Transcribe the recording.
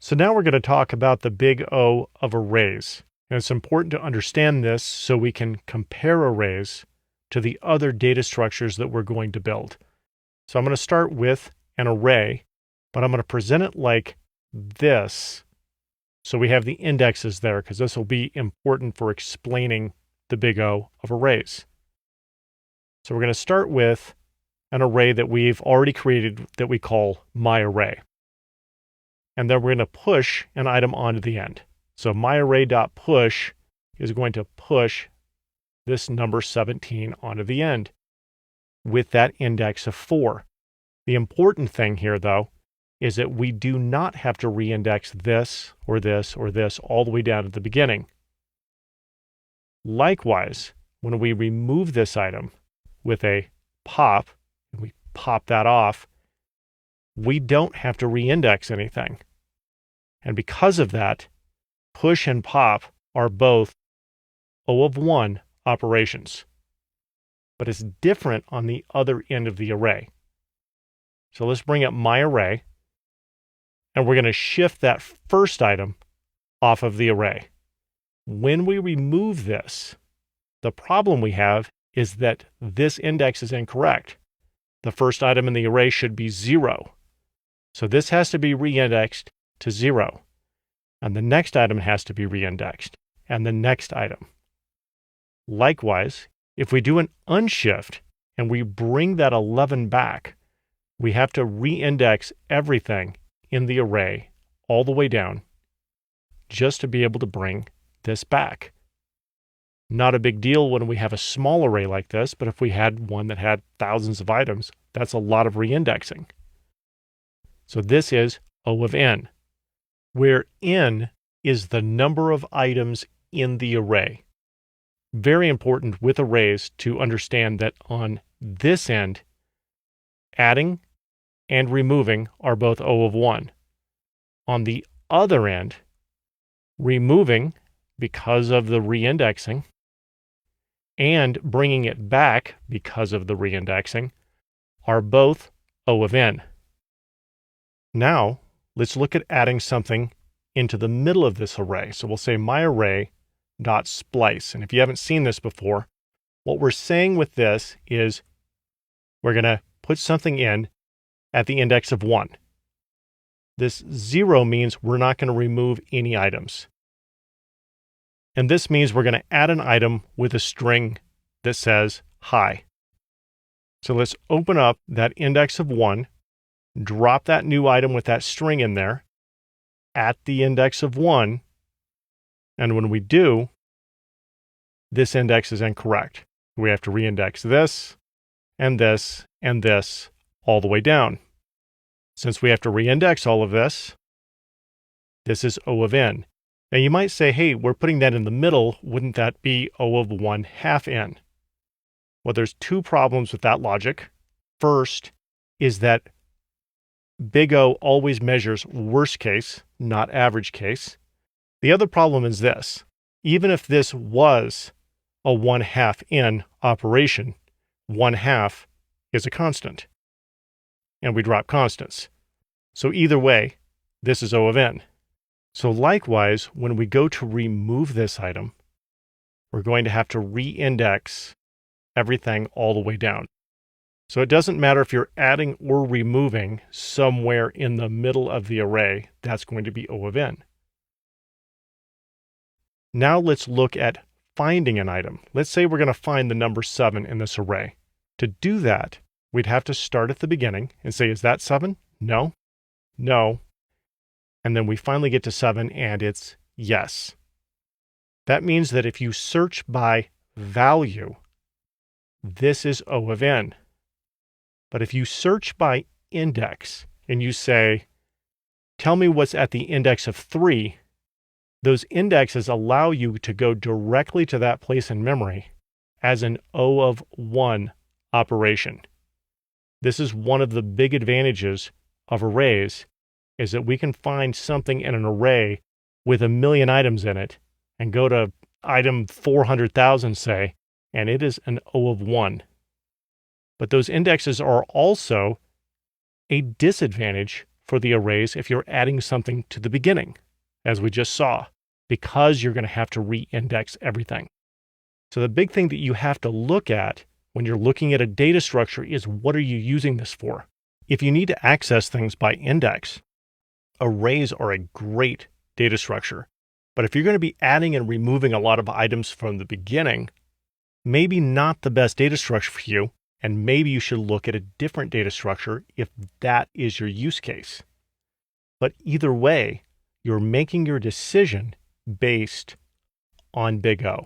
So now we're going to talk about the big O of arrays. And it's important to understand this so we can compare arrays to the other data structures that we're going to build. So I'm going to start with an array, but I'm going to present it like this. So we have the indexes there because this will be important for explaining the big O of arrays. So we're going to start with an array that we've already created that we call myArray. And then we're going to push an item onto the end. So myArray.push is going to push this number 17 onto the end with that index of 4. The important thing here, though, is that we do not have to reindex this or this or this all the way down at the beginning. Likewise, when we remove this item with a pop, and we pop that off, we don't have to reindex anything. And because of that, push and pop are both O of 1 operations. But it's different on the other end of the array. So let's bring up myArray, and we're going to shift that first item off of the array. When we remove this, the problem we have is that this index is incorrect. The first item in the array should be 0. So this has to be reindexed to 0. And the next item has to be reindexed, and the next item. Likewise, if we do an unshift and we bring that 11 back, we have to reindex everything in the array all the way down just to be able to bring this back. Not a big deal when we have a small array like this, but if we had one that had thousands of items, that's a lot of reindexing. So this is O of n, where n is the number of items in the array. Very important with arrays to understand that on this end, adding and removing are both O of 1. On the other end, removing, because of the reindexing, and bringing it back because of the reindexing, are both O of n. Now, let's look at adding something into the middle of this array. So we'll say myArray.splice. And if you haven't seen this before, what we're saying with this is we're going to put something in at the index of 1. This 0 means we're not going to remove any items. And this means we're going to add an item with a string that says hi. So let's open up that index of 1, drop that new item with that string in there at the index of 1. And when we do, this index is incorrect. We have to reindex this and this and this all the way down. Since we have to reindex all of this, this is O of n. Now you might say, hey, we're putting that in the middle. Wouldn't that be O of 1/2 n? Well, there's two problems with that logic. First is that big O always measures worst case, not average case. The other problem is this. Even if this was a 1/2 n operation, 1/2 is a constant. And we drop constants. So either way, this is O of n. So likewise, when we go to remove this item, we're going to have to reindex everything all the way down. So it doesn't matter if you're adding or removing somewhere in the middle of the array, that's going to be O of n. Now let's look at finding an item. Let's say we're going to find the number 7 in this array. To do that, we'd have to start at the beginning and say, is that 7? No. No. And then we finally get to 7 and it's yes. That means that if you search by value, this is O of n. But if you search by index and you say, tell me what's at the index of 3, those indexes allow you to go directly to that place in memory as an O of 1 operation. This is one of the big advantages of arrays, is that we can find something in an array with 1 million items in it and go to item 400,000, say, and it is an O of 1. But those indexes are also a disadvantage for the arrays if you're adding something to the beginning, as we just saw, because you're going to have to re-index everything. So the big thing that you have to look at when you're looking at a data structure is, what are you using this for? If you need to access things by index, arrays are a great data structure. But if you're going to be adding and removing a lot of items from the beginning, maybe not the best data structure for you, and maybe you should look at a different data structure if that is your use case. But either way, you're making your decision based on Big O.